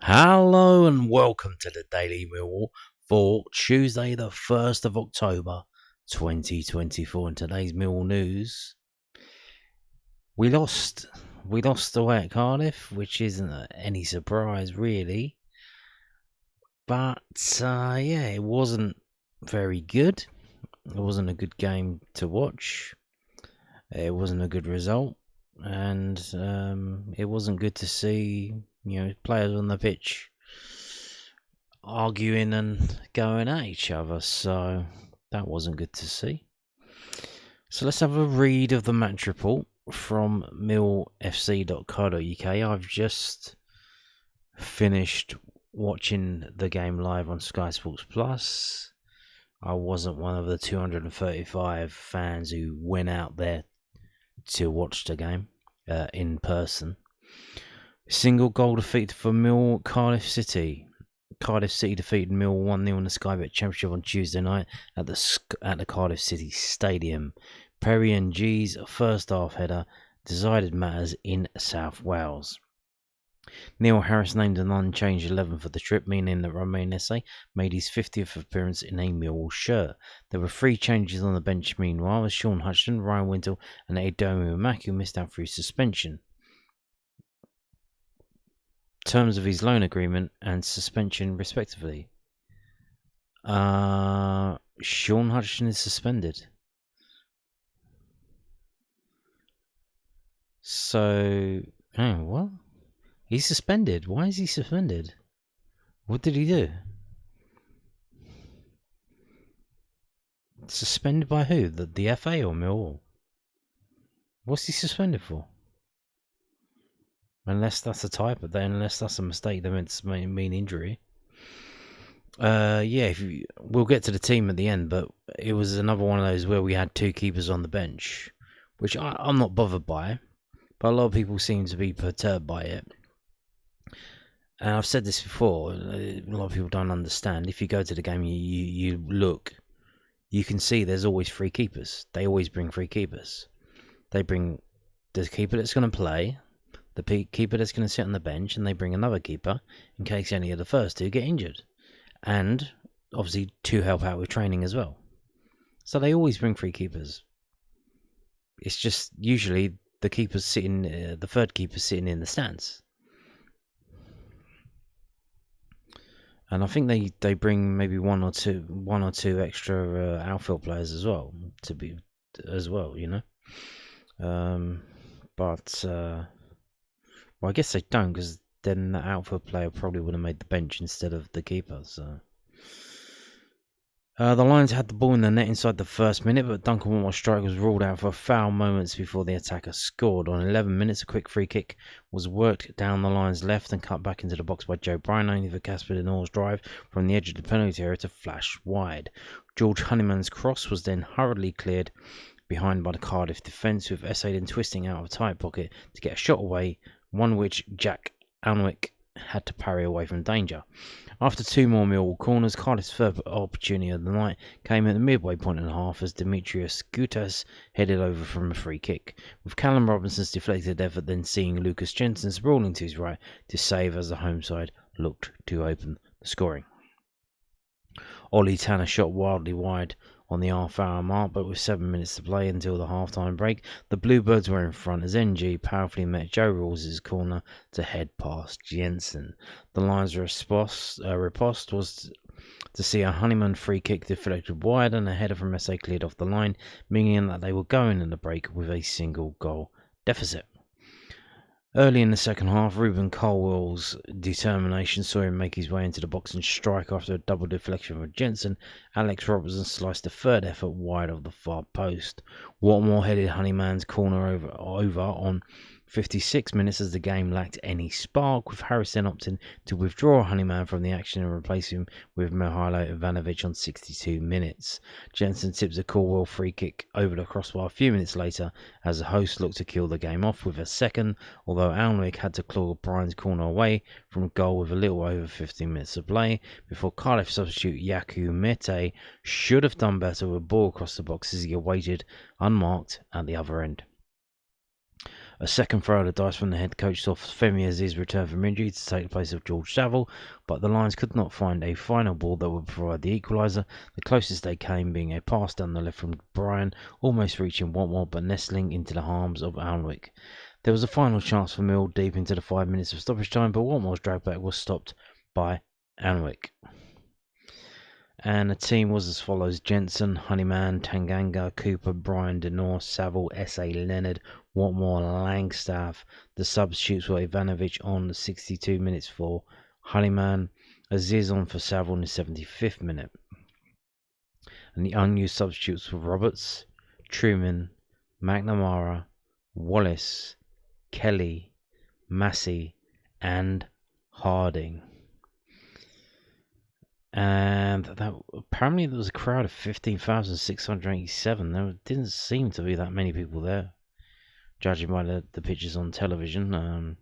Hello and welcome to the Daily Millwall for Tuesday the 1st of October 2024. In today's Millwall news, we lost away at Cardiff, which isn't any surprise really. But it wasn't very good. It wasn't a good game to watch. It wasn't a good result. And it wasn't good to see, players on the pitch arguing and going at each other, so that wasn't good to see. So let's have a read of the match report from millfc.co.uk. I've just finished watching the game live on Sky Sports Plus. I wasn't one of the 235 fans who went out there to watch the game in person. Single goal defeat for Cardiff City. Cardiff City defeated Millwall 1-0 in the Sky Bet Championship on Tuesday night at the Cardiff City Stadium. Perry and G's first half header decided matters in South Wales. Neil Harris named an unchanged 11 for the trip, meaning that Romain Esse made his 50th appearance in a Millwall shirt. There were 3 changes on the bench meanwhile, as Sean Hutchinson, Ryan Wintle and Edomu Maku missed out through suspension. Terms of his loan agreement and suspension respectively. Sean Hutchinson is suspended. So, what? He's suspended. Why is he suspended? What did he do? Suspended by who? The FA or Millwall? What's he suspended for? Unless that's a typo, unless that's a mistake, they meant to mean injury. We'll get to the team at the end, but it was another one of those where we had 2 keepers on the bench, which I'm not bothered by, but a lot of people seem to be perturbed by it. And I've said this before, a lot of people don't understand. If you go to the game, you look, you can see there's always 3 keepers. They always bring 3 keepers. They bring the keeper that's going to play, the keeper that's going to sit on the bench, and they bring another keeper in case any of the first 2 get injured. And obviously to help out with training as well. So they always bring 3 keepers. It's just usually the keeper's sitting, the third keeper's sitting in the stands. And I think they bring maybe one or two extra outfield players as well But I guess they don't, because then the outfield player probably would have made the bench instead of the keeper. So the Lions had the ball in the net inside the first minute, but Duncan Watmore's strike was ruled out for foul moments before the attacker scored. On 11 minutes, a quick free kick was worked down the Lions' left and cut back into the box by Joe Bryan, only for Casper Denor's drive from the edge of the penalty area to flash wide. George Honeyman's cross was then hurriedly cleared behind by the Cardiff defence, with Esse then twisting out of a tight pocket to get a shot away, one which Jack Alnwick had to parry away from danger. After 2 more Millwall corners, Cardiff's third opportunity of the night came at the midway point and a half as Demetrius Gutas headed over from a free kick, with Callum Robinson's deflected effort then seeing Lucas Jensen sprawling to his right to save as the home side looked to open the scoring. Ollie Tanner shot wildly wide on the half-hour mark, but with 7 minutes to play until the half-time break, the Bluebirds were in front as NG powerfully met Joe Rawls' corner to head past Jensen. The Lions' riposte was to see a Honeyman free kick deflected wide and a header from Esse cleared off the line, meaning that they were going in the break with a single goal deficit. Early in the second half, Ruben Colwell's determination saw him make his way into the box and strike after a double deflection from Jensen. Alex Robertson sliced a third effort wide of the far post. Watmore headed Honeyman's corner over on 56 minutes as the game lacked any spark, with Harris then opting to withdraw Honeyman from the action and replace him with Mihailo Ivanovic on 62 minutes. Jensen tipped a Colwell free kick over the crossbar a few minutes later as the hosts looked to kill the game off with a second, although Alnwick had to claw Bryan's corner away from goal with a little over 15 minutes to play before Cardiff substitute Yaku Mete should have done better with a ball across the box as he awaited unmarked at the other end. A second throw of the dice from the head coach saw Femi Aziz return from injury to take the place of George Saville, but the Lions could not find a final ball that would provide the equaliser, the closest they came being a pass down the left from Bryan, almost reaching Watmore but nestling into the arms of Alnwick. There was a final chance for Mill deep into the 5 minutes of stoppage time, but Watmore's drag back was stopped by Alnwick. And the team was as follows: Jensen, Honeyman, Tanganga, Cooper, Bryan, Denor, Saville, S.A. Leonard, Watmore, Langstaff. The substitutes were Ivanovic on the 62 minutes for Honeyman, Aziz on for Saville in the 75th minute. And the unused substitutes were Roberts, Truman, McNamara, Wallace, Kelly, Massey, and Harding. And apparently there was a crowd of 15,687. There didn't seem to be that many people there, judging by the pictures on television. And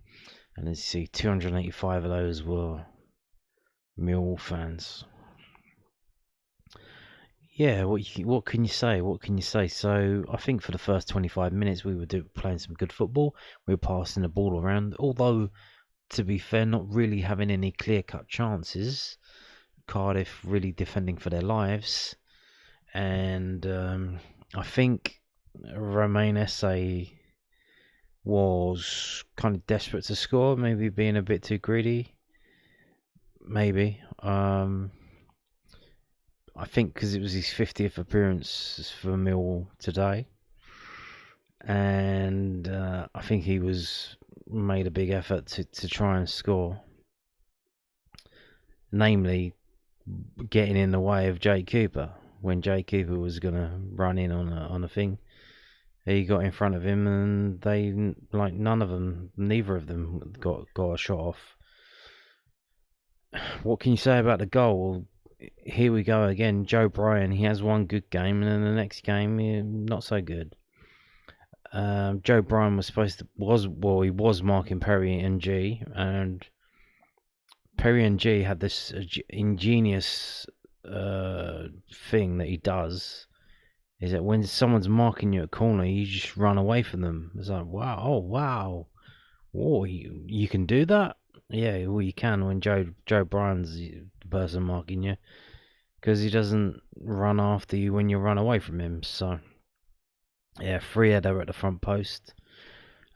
let's see, 285 of those were Millwall fans. Yeah, what can you say? What can you say? So I think for the first 25 minutes we were playing some good football. We were passing the ball around, although to be fair, not really having any clear-cut chances. Cardiff really defending for their lives, and I think Romain Esse was kind of desperate to score, maybe being a bit too greedy, maybe. I think because it was his 50th appearance for Millwall today, and I think he made a big effort to try and score, namely getting in the way of Jake Cooper when Jake Cooper was going to run in on a thing. He got in front of him, and neither of them got a shot off. What can you say about the goal? Here we go again. Joe Bryan, he has one good game, and then the next game, not so good. Joe Bryan he was marking Perry and G, and Perry and G had this ingenious thing that he does, is that when someone's marking you at corner, you just run away from them. It's like, wow, you can do that? Yeah, well, you can when Joe Bryan's the person marking you, because he doesn't run after you when you run away from him. So, yeah, free header at the front post.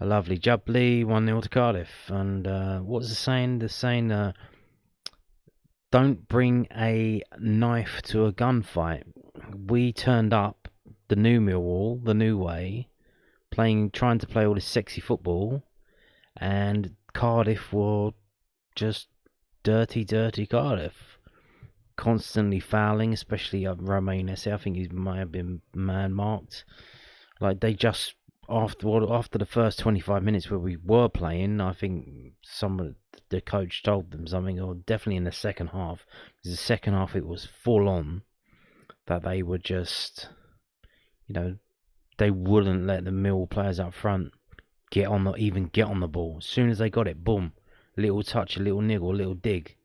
A lovely jubbly, 1-0 to Cardiff. And what's the saying? The saying, don't bring a knife to a gunfight. We turned up, the new Millwall, the new way, trying to play all this sexy football, and Cardiff were just dirty Cardiff. Constantly fouling, especially Romain Esse. I think he might have been man-marked. Like, they just, after the first 25 minutes where we were playing, I think the coach told them something, or definitely in the second half, because the second half it was full on, that they were just, they wouldn't let the Millwall players up front get on the ball. As soon as they got it, boom, a little touch, a little niggle, a little dig,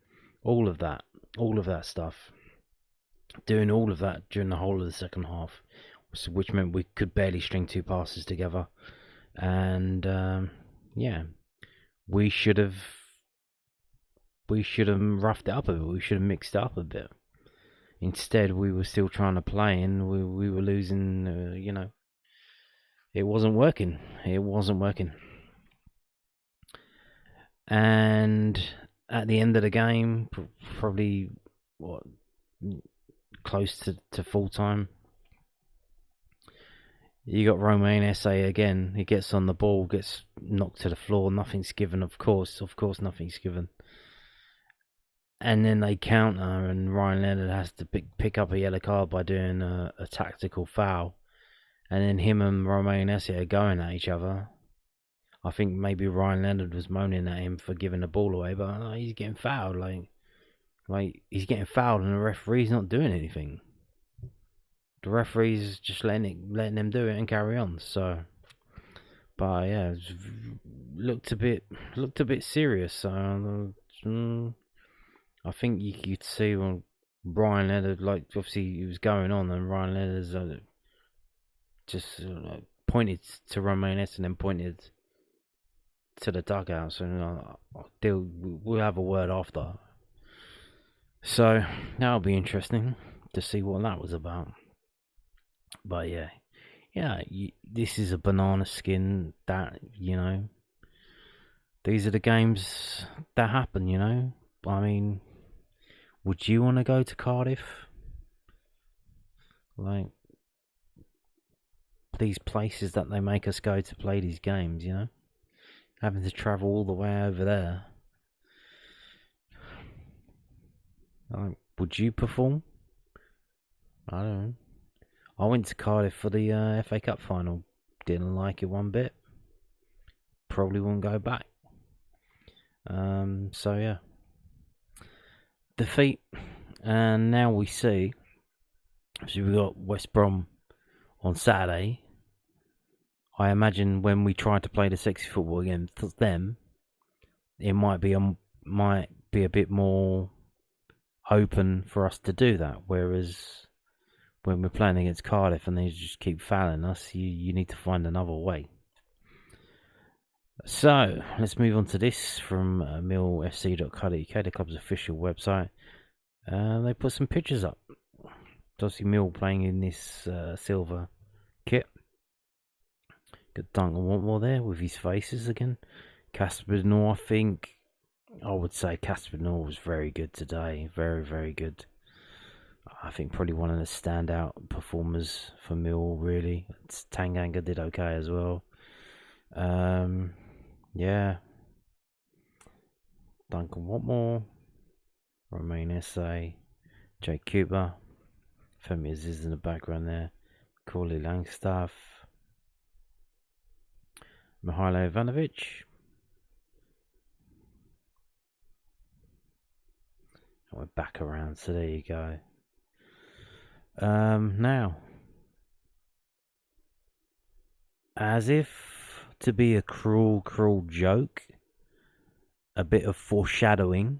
all of that stuff. Doing all of that during the whole of the second half, which meant we could barely string two passes together. And we should have roughed it up a bit. We should have mixed it up a bit. Instead, we were still trying to play, and we were losing. It wasn't working. And at the end of the game, probably close to full time, you got Romain Esse again. He gets on the ball, gets knocked to the floor. Nothing's given, of course, nothing's given. And then they counter, and Ryan Leonard has to pick up a yellow card by doing a tactical foul. And then him and Romain Esse are going at each other. I think maybe Ryan Leonard was moaning at him for giving the ball away, but he's getting fouled. Like he's getting fouled, and the referee's not doing anything. The referee's just letting them do it and carry on. So, but yeah, it looked a bit serious. So, I think you could see when Ryan Leonard, like, obviously he was going on, and Ryan Leonard just pointed to Romain Esse and then pointed to the dugouts, and we'll have a word after. So that'll be interesting to see what that was about. But yeah, this is a banana skin that, these are the games that happen, I mean, would you want to go to Cardiff? Like, these places that they make us go to play these games, having to travel all the way over there. Like, would you perform? I don't know. I went to Cardiff for the FA Cup final. Didn't like it one bit. Probably won't go back. So yeah. Defeat. And now we see. So we got West Brom on Saturday. I imagine when we try to play the sexy football against them, it might be a bit more open for us to do that. Whereas when we're playing against Cardiff and they just keep fouling us, you need to find another way. So let's move on to this from millfc.co.uk, the club's official website. They put some pictures up. Obviously, Mill playing in this silver kit. Got Duncan Watmore there with his faces again. Casper Noor, I would say Casper Noor was very good today. Very, very good. I think probably one of the standout performers for Mill, really. Tanganga did okay as well. Yeah. Duncan Watmore, Romain Esse, Jake Cooper, Femi Aziz in the background there, Corley Langstaff, Mihailo Ivanovic. And we're back around, so there you go. Now, as if to be a cruel joke, a bit of foreshadowing,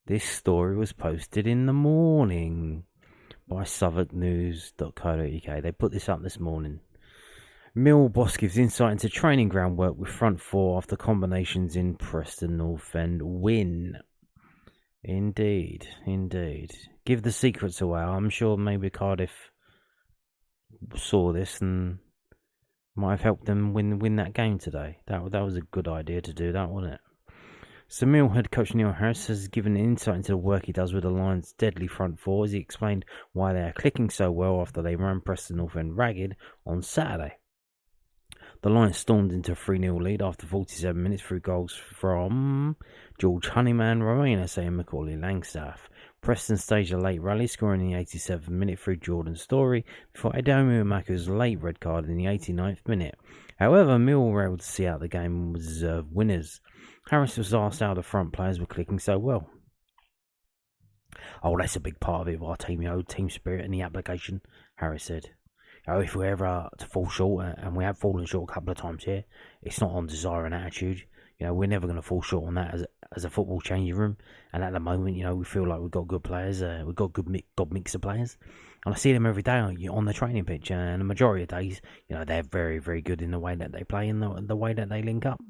this story was posted in the morning by southwarknews.co.uk. They put this up this morning. Mill boss gives insight into training ground work with front four after combinations in Preston North End win. Indeed. Give the secrets away. I'm sure maybe Cardiff saw this and might have helped them win that game today. That was a good idea to do that, wasn't it? So Mill head coach Neil Harris has given insight into the work he does with the Lions' deadly front four as he explained why they are clicking so well after they ran Preston North End ragged on Saturday. The Lions stormed into a 3-0 lead after 47 minutes through goals from George Honeyman, Romain Esse and Macaulay Langstaff. Preston staged a late rally, scoring in the 87th minute through Jordan Story before Adamu Amaku's late red card in the 89th minute. However, Mill were able to see out the game and was deserved winners. Harris was asked how the front players were clicking so well. Oh, that's a big part of it, our team, team spirit and the application, Harris said. If we're ever to fall short, and we have fallen short a couple of times here, it's not on desire and attitude. We're never going to fall short on that as a football changing room. And at the moment, we feel like we've got good players. We've got good mix of players. And I see them every day on the training pitch. And the majority of days, they're very, very good in the way that they play and the way that they link up.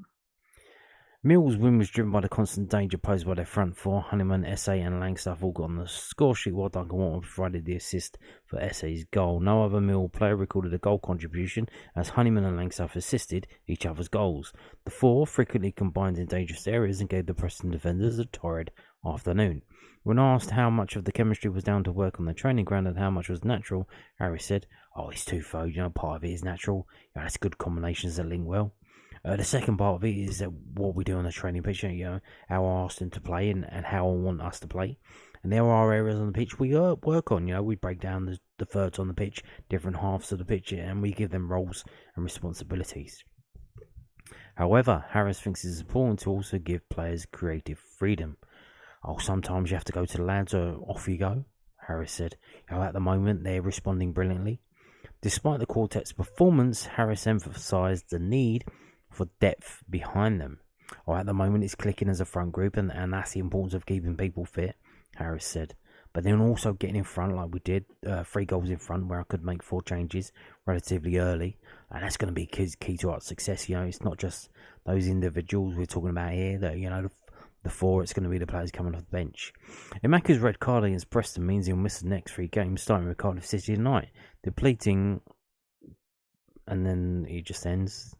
Mill's win was driven by the constant danger posed by their front four. Honeyman, Esse and Langstaff all got on the score sheet while Duncan Watmore provided the assist for Esse's goal. No other Mill player recorded a goal contribution as Honeyman and Langstaff assisted each other's goals. The four frequently combined in dangerous areas and gave the Preston defenders a torrid afternoon. When asked how much of the chemistry was down to work on the training ground and how much was natural, Harris said, it's twofold, part of it is natural, that's good combinations that link well. The second part of it is that what we do on the training pitch, how I ask them to play and how I want us to play. And there are areas on the pitch we work on, we break down the thirds on the pitch, different halves of the pitch, and we give them roles and responsibilities. However, Harris thinks it's important to also give players creative freedom. Sometimes you have to go to the lads or off you go, Harris said. At the moment, they're responding brilliantly. Despite the quartet's performance, Harris emphasised the need for depth behind them. At the moment it's clicking as a front group and that's the importance of keeping people fit, Harris said. But then also getting in front like we did, 3 goals in front where I could make 4 changes relatively early. And that's going to be key to our success. It's not just those individuals we're talking about here. That the four. It's going to be the players coming off the bench. Emaku's red card against Preston means he'll miss the next 3 games, starting with Cardiff City tonight, depleting. And then he just ends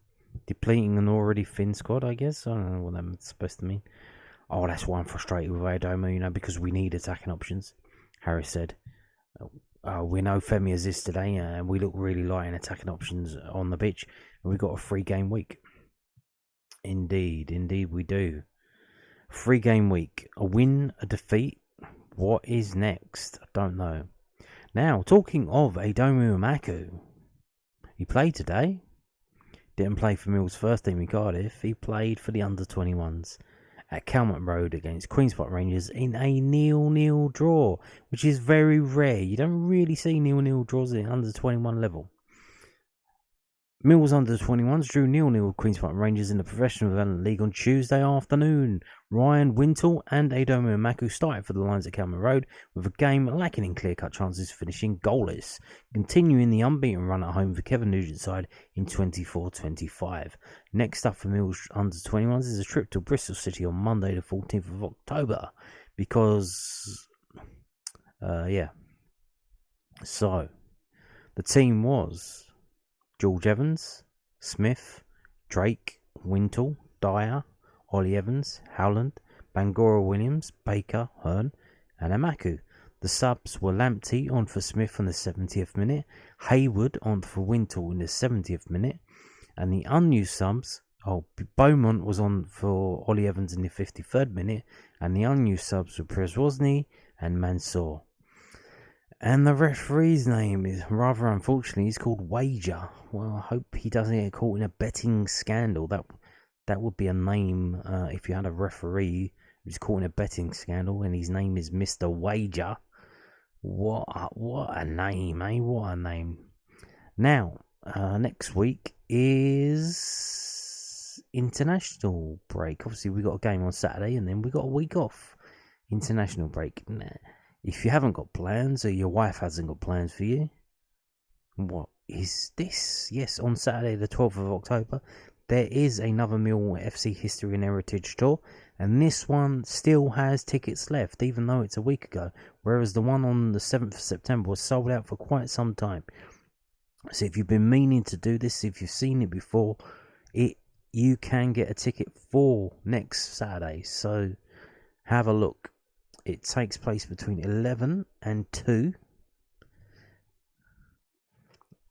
depleting an already thin squad. I guess I don't know what that's supposed to mean. Oh, that's why I'm frustrated with Adoma. Because we need attacking options. Harris said. We know Femi is this today, and we look really light in attacking options on the pitch. And we've got a 3-game week. Indeed we do. 3-game week. A win, a defeat. What is next? I don't know. Now, talking of Adomu Emaku, he played today. Didn't play for Mill's first team in Cardiff. He played for the under-21s at Calmont Road against Queen's Park Rangers in a 0-0 draw, which is very rare. You don't really see 0-0 draws at the under-21 level. Millwall's under-21s drew 0-0 with Queen's Park Rangers in the Professional Development League on Tuesday afternoon. Ryan Wintle and Adomu Emaku started for the Lions at Calmont Road, with a game lacking in clear-cut chances finishing goalless, continuing the unbeaten run at home for Kevin Nisbets' side in 24-25. Next up for Millwall's under-21s is a trip to Bristol City on Monday the 14th of October, because, So, the team was George Evans, Smith, Drake, Wintle, Dyer, Ollie Evans, Howland, Bangora Williams, Baker, Hearn, and Emaku. The subs were Lamptey on for Smith in the 70th minute, Hayward on for Wintle in the 70th minute, and the unused subs, Beaumont was on for Ollie Evans in the 53rd minute, and the unused subs were Przewozny and Mansour. And the referee's name is, rather unfortunately, he's called Wager. Well, I hope he doesn't get caught in a betting scandal. That would be a name if you had a referee who's caught in a betting scandal and his name is Mr. Wager. What a name, eh? What a name. Now, next week is international break. Obviously, we got a game on Saturday and then we got a week off. International break. If you haven't got plans or your wife hasn't got plans for you, what is this? Yes, on Saturday the 12th of October, there is another Millwall FC History and Heritage Tour, and this one still has tickets left, even though it's a week ago, whereas the one on the 7th of September was sold out for quite some time. So if you've been meaning to do this, if you've seen it before, you can get a ticket for next Saturday, so have a look. It takes place between 11 and 2.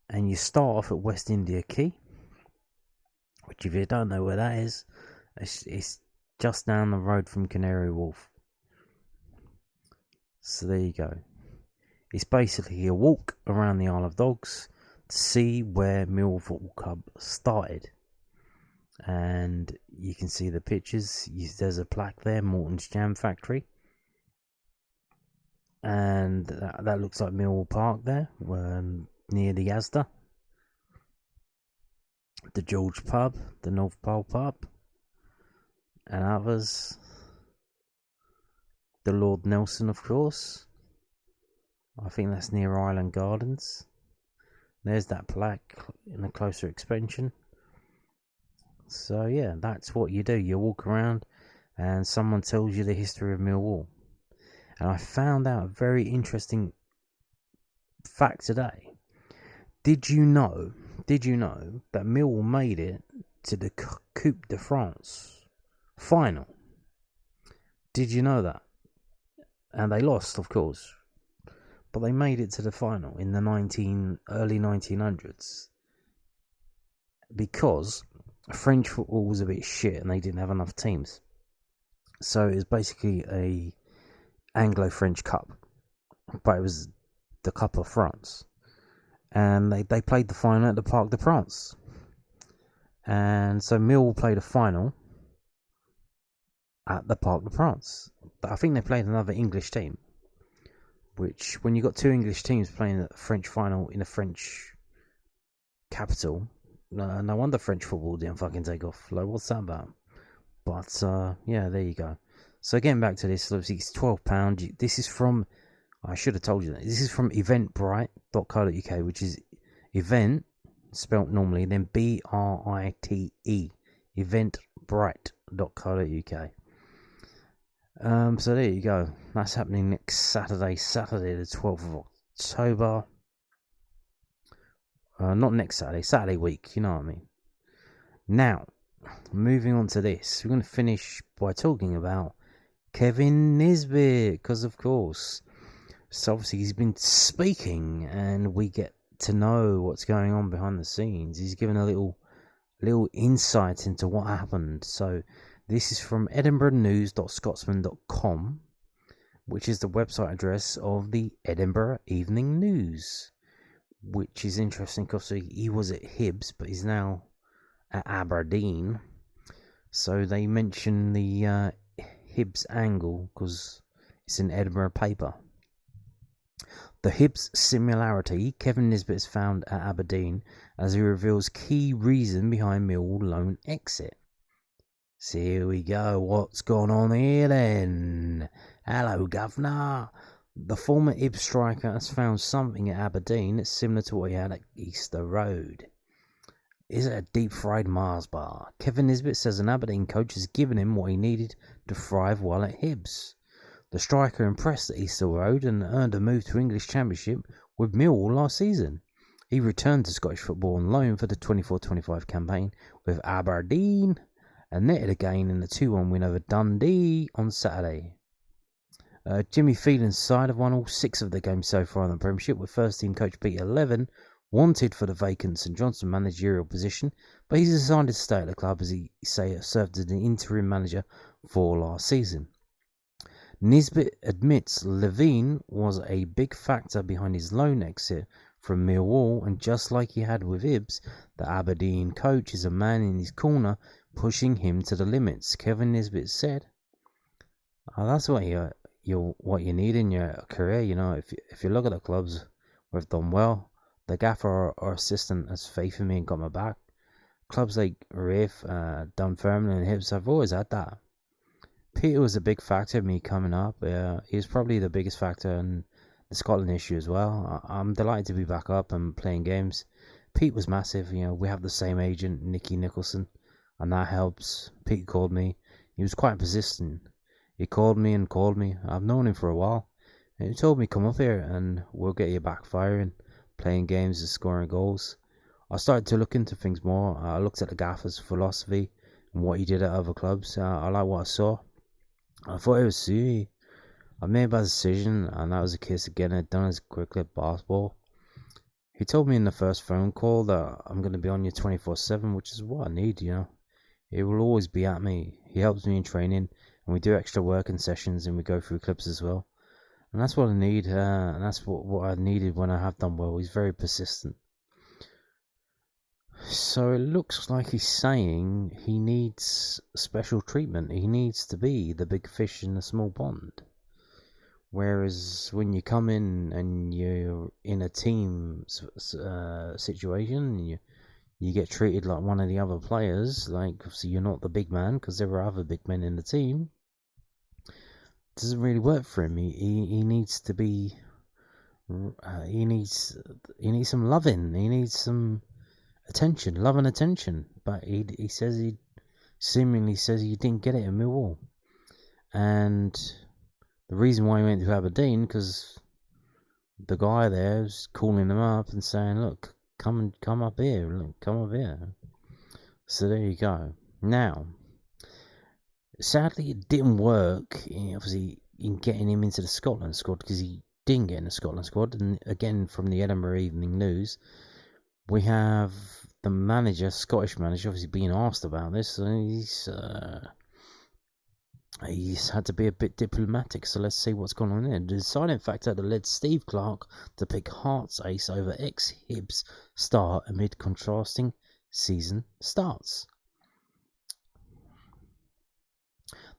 And you start off at West India Quay, which if you don't know where that is, it's just down the road from Canary Wharf. So there you go. It's basically a walk around the Isle of Dogs to see where Millwall Football Club started. And you can see the pictures. There's a plaque there, Morton's Jam Factory. And that looks like Millwall Park there, near the Asda. The George Pub, the North Pole Pub, and others. The Lord Nelson, of course. I think that's near Island Gardens. There's that plaque in a closer expansion. So yeah, that's what you do. You walk around and someone tells you the history of Millwall. And I found out a very interesting fact today. Did you know that Millwall made it to the Coupe de France final? Did you know that? And they lost, of course. But they made it to the final in the early 1900s. Because French football was a bit shit and they didn't have enough teams. So it was basically a Anglo-French Cup, but it was the Cup of France, and they played the final at the Parc des Princes, and so Millwall played a final at the Parc des Princes. But I think they played another English team, which when you got two English teams playing a French final in a French capital, no wonder French football didn't fucking take off. Like, what's that about? But yeah, there you go. So getting back to this, obviously it's £12. This is from, I should have told you that, this is from eventbrite.co.uk, which is event, spelt normally, then BRITE, eventbrite.co.uk. So there you go. That's happening next Saturday the 12th of October. Not next Saturday week, you know what I mean. Now, moving on to this, we're going to finish by talking about Kevin Nisbets, because of course, so obviously he's been speaking and we get to know what's going on behind the scenes. He's given a little insight into what happened. So this is from edinburghnews.scotsman.com, which is the website address of the Edinburgh Evening News, which is interesting because he was at Hibs, but he's now at Aberdeen. So they mention the Hibs angle because it's an Edinburgh paper. The Hibs similarity Kevin Nisbets found at Aberdeen as he reveals key reason behind Millwall loan exit. So here we go. What's going on here then? Hello, Governor. The former Hibs striker has found something at Aberdeen that's similar to what he had at Easter Road. Is it a deep-fried Mars bar? Kevin Nisbets says an Aberdeen coach has given him what he needed to thrive while at Hibs. The striker impressed at Easter Road and earned a move to English Championship with Millwall last season. He returned to Scottish football on loan for the 24-25 campaign with Aberdeen and netted a gain in the 2-1 win over Dundee on Saturday. Jimmy Phelan's side have won all 6 of the games so far in the Premiership, with first-team coach Peter Levin wanted for the vacant St Johnstone managerial position, but he's decided to stay at the club as he served as an interim manager for last season. Nisbet admits Levine was a big factor behind his loan exit from Millwall, and just like he had with Hibs, the Aberdeen coach is a man in his corner pushing him to the limits. Kevin Nisbet said, "That's what you need in your career. You know, if you look at the clubs who have done well, the gaffer or assistant has faith in me and got my back. Clubs like Rafe, Dunfermline and Hibs have always had that. Peter was a big factor in me coming up. He was probably the biggest factor in the Scotland issue as well. I'm delighted to be back up and playing games. Pete was massive. You know, we have the same agent, Nicky Nicholson, and that helps. Pete called me. He was quite persistent. He called me. I've known him for a while. And he told me, come up here and we'll get you back firing, playing games and scoring goals. I started to look into things more. I looked at the gaffer's philosophy and what he did at other clubs. I like what I saw. I thought it was suited. I made my decision, and that was a case of getting it done as quickly as possible. He told me in the first phone call that I'm going to be on you 24/7, which is what I need, you know. He will always be at me. He helps me in training, and we do extra work in sessions, and we go through clips as well. And that's what I need, and that's what I needed when I have done well. He's very persistent. So it looks like he's saying he needs special treatment. He needs to be the big fish in the small pond. Whereas when you come in and you're in a team situation, you get treated like one of the other players. Like, obviously you're not the big man because there are other big men in the team. It doesn't really work for him. He needs to be. He needs some loving. He needs some attention, love and attention, but he seemingly says he didn't get it in Millwall, and the reason why he went to Aberdeen because the guy there was calling him up and saying, "Look, come up here, come up here." So there you go. Now, sadly, it didn't work. Obviously, in getting him into the Scotland squad because he didn't get in the Scotland squad, and again from the Edinburgh Evening News. We have the manager, Scottish manager, obviously being asked about this, and he's had to be a bit diplomatic, so let's see what's going on there. The deciding factor that led Steve Clarke to pick Hearts ace over ex-Hibs star amid contrasting season starts.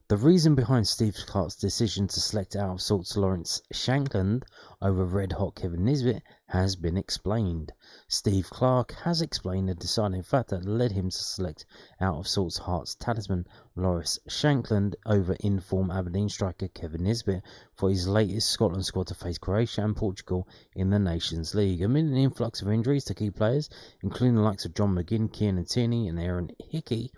The reason behind Steve Clarke's decision to select out of sorts Lawrence Shankland over red-hot Kevin Nisbet has been explained. Steve Clarke has explained the deciding factor that led him to select out of sorts Hearts talisman Lawrence Shankland over in-form Aberdeen striker Kevin Nisbet for his latest Scotland squad to face Croatia and Portugal in the Nations League. Amid an influx of injuries to key players, including the likes of John McGinn, Kieran Tierney and Aaron Hickey,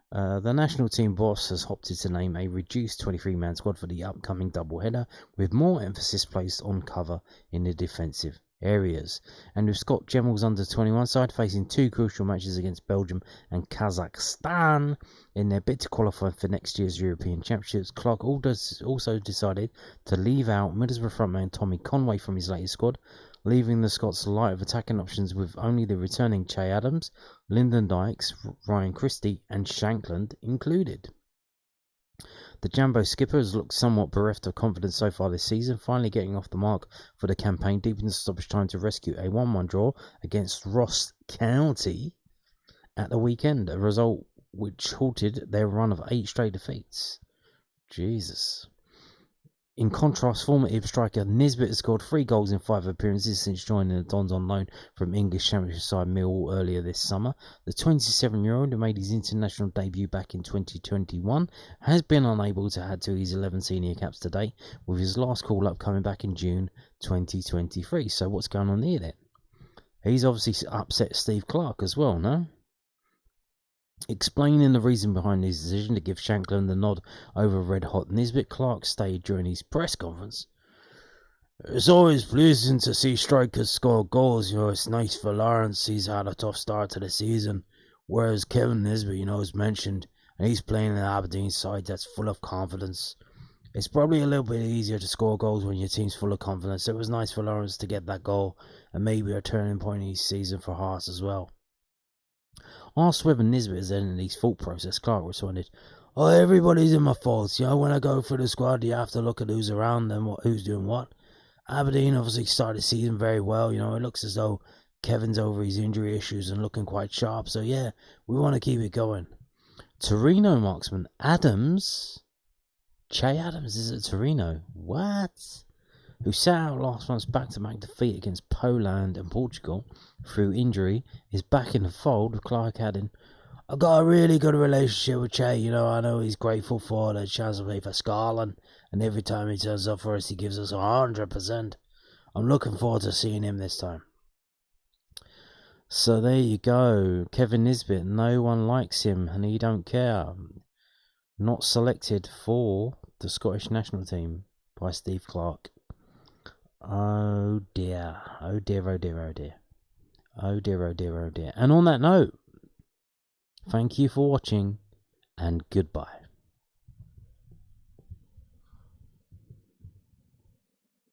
the national team boss has opted to name a reduced 23-man squad for the upcoming doubleheader, with more emphasis placed on cover in the defensive areas. And with Scott Gemmel's under-21 side facing two crucial matches against Belgium and Kazakhstan in their bid to qualify for next year's European Championships, Clarke also decided to leave out Middlesbrough frontman Tommy Conway from his latest squad, leaving the Scots light of attacking options with only the returning Che Adams, Lyndon Dykes, Ryan Christie and Shankland included. The Jambo skipper has looked somewhat bereft of confidence so far this season, finally getting off the mark for the campaign deep into stoppage time to rescue a 1-1 draw against Ross County at the weekend, a result which halted their run of 8 straight defeats. Jesus. In contrast, former Ibs striker Nisbet has scored 3 goals in 5 appearances since joining the Dons on loan from English Championship side Millwall earlier this summer. The 27-year-old, who made his international debut back in 2021, has been unable to add to his 11 senior caps to date, with his last call-up coming back in June 2023. So what's going on here then? He's obviously upset Steve Clarke as well, no? Explaining the reason behind his decision to give Shankland the nod over red-hot Nisbet, Clarke stated during his press conference, "It's always pleasing to see strikers score goals. It's nice for Lawrence. He's had a tough start to the season. Whereas Kevin Nisbet, is mentioned, and he's playing in an Aberdeen side that's full of confidence. It's probably a little bit easier to score goals when your team's full of confidence. So it was nice for Lawrence to get that goal, and maybe a turning point in his season for Hearts as well." Asked whether Nisbet is ending his thought process, Clarke responded, everybody's in my faults. When I go for the squad, you have to look at who's around and who's doing what. Aberdeen obviously started the season very well. It looks as though Kevin's over his injury issues and looking quite sharp. So, yeah, we want to keep it going. Torino marksman Adams. Che Adams is at Torino. What? Who sat out last month's back-to-back defeat against Poland and Portugal through injury, is back in the fold, with Clarke adding, "I've got a really good relationship with Che. I know he's grateful for the chance to play for Scotland, and every time he turns up for us, he gives us 100%. I'm looking forward to seeing him this time." So there you go. Kevin Nisbet, no one likes him, and he don't care. Not selected for the Scottish national team by Steve Clarke. Oh dear. Oh dear, oh dear, oh dear. Oh dear, oh dear, oh dear. And on that note, thank you for watching, and goodbye.